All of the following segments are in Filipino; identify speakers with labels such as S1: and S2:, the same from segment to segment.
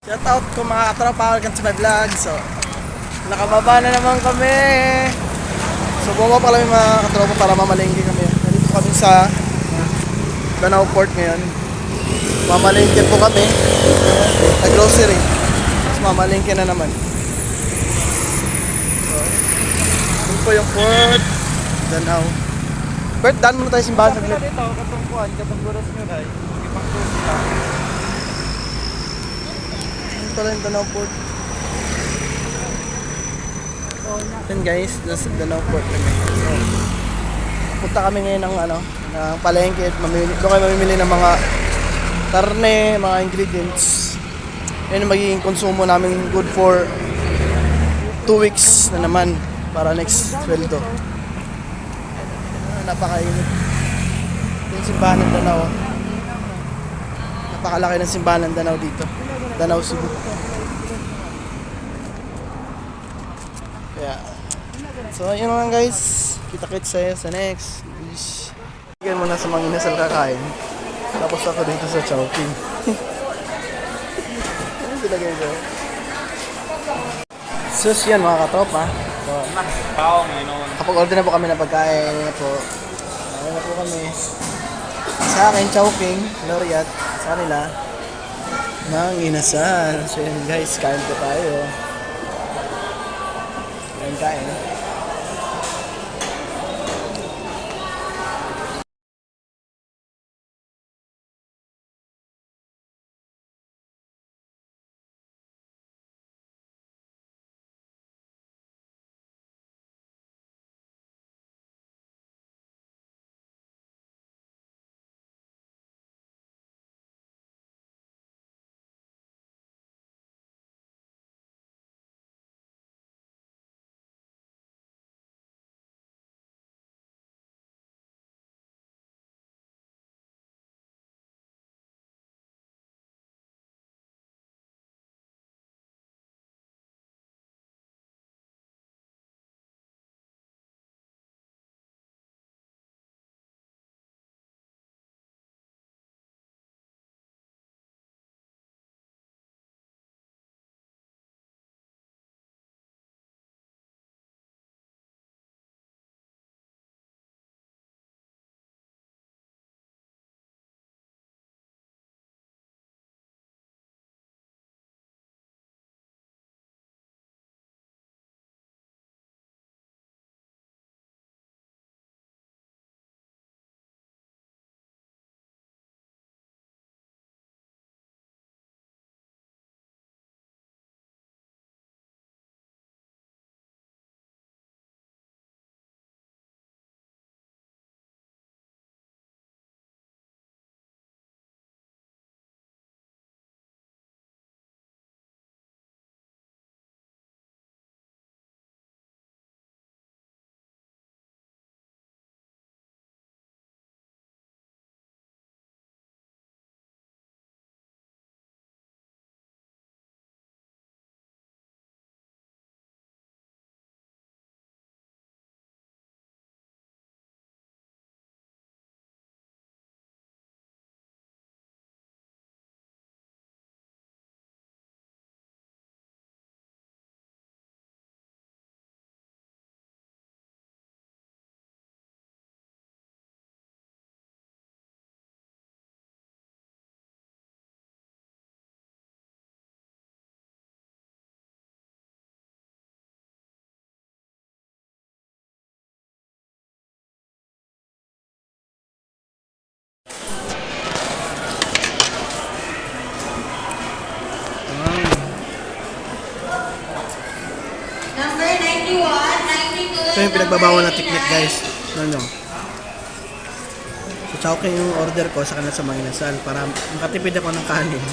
S1: Shout out ko mga katropa, welcome to my vlog. So, nakababa na naman kami. So, bumaba pala yung mga katropa para mamalengke kami. Nandito kami sa Danao Port ngayon. Mamalengke po kami. Grocery. Tapos mamalengke na naman. So, yun po yung Port Danao. Bert, daan muna tayo simbahan sa glit.
S2: Dito, katungkuhan, katungguras nyo dahil. Ipang-tour sila.
S1: Ito pala yung Danao Port. Then guys, nasa Danao Port kami. So, punta kami ngayon ng ng palengke at doon kayo mamimili ng mga karne, mga ingredients. Yan ang magiging konsumo namin good for 2 weeks na naman para next sweldo. Napakainit. Yung simbahan ng Danao. Napakalaki ng simbahan ng Danao dito. Danao, Cebu. Kaya, so yun lang guys. Kita-kits sa'yo sa next. Bigyan mo na sa mga inasal kakain. Tapos ako dito sa Chowking. Ano sila guys? Sus yan mga katropa. So, kapag order na po kami ng pagkain po. Ano na po kami. Sa akin, Chowking, Loriat, sa kanila, ng inasal. So yun guys, kain po tayo. Kain.
S3: Number 91, 92.
S1: Ito yung pinagbabawal na tiknik guys. Ano nyo? So Chowking yung order ko sa kanila sa mga inasal para makatipid ako ng kanin.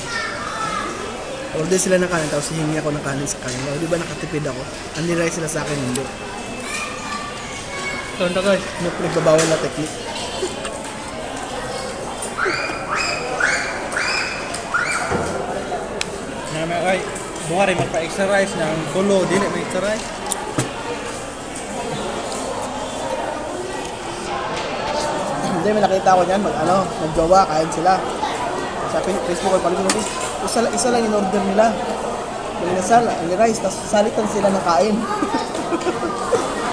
S1: Order sila ng kanin tapos hihingi ako ng kanin sa kanila. O di ba nakatipid ako? Anilay sila sa akin hindi. So ito guys, yung pinagbabawal na tiknik.
S2: Ay, bunga rin magpa-exercise ng tulo, di na mag-exercise.
S1: Hindi, may nakita ko niyan, mag-jowa, kain sila. Sa Facebook, ay pala isa lang in order nila. Binasal, ang rice, tapos salitan sila ng kain.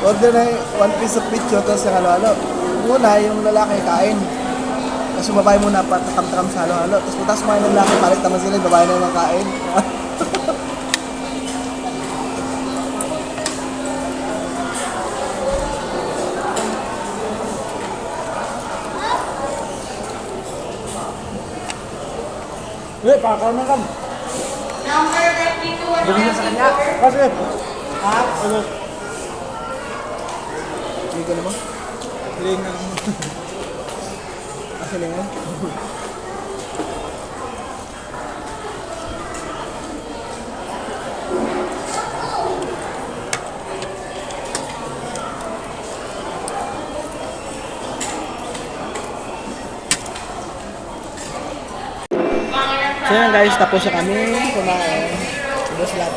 S1: Order na 1 piece of pizza, tapos yung halo-halo. Muna, yung lalaki kain. Tapos yung babae muna, takam-takam sa halo-halo. Tapos putas mga yung lalaki, palit naman sila, yung babae na yung kain.
S2: Eh, pakakaroon ka.
S3: Number 92 and 94.
S2: Kasi, ano?
S1: Hindi ka naman.
S2: Hilingan mo.
S1: Kasi lang yan. So yan guys, tapos na kami kumain. Tapos lahat.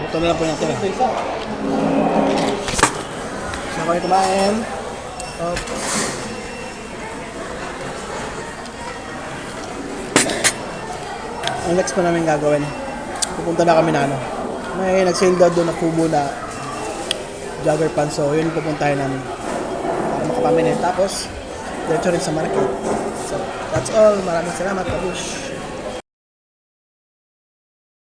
S1: Ito na lang po natin. So kami kumain. Ang next pa namin gagawin, pupunta na kami na ano. May nag-sale daw doon na kubo na jogger pants. So yun pupuntahin namin. Para makapamili. Tapos, diretso rin sa market. So that's all. Maraming salamat. Kabush.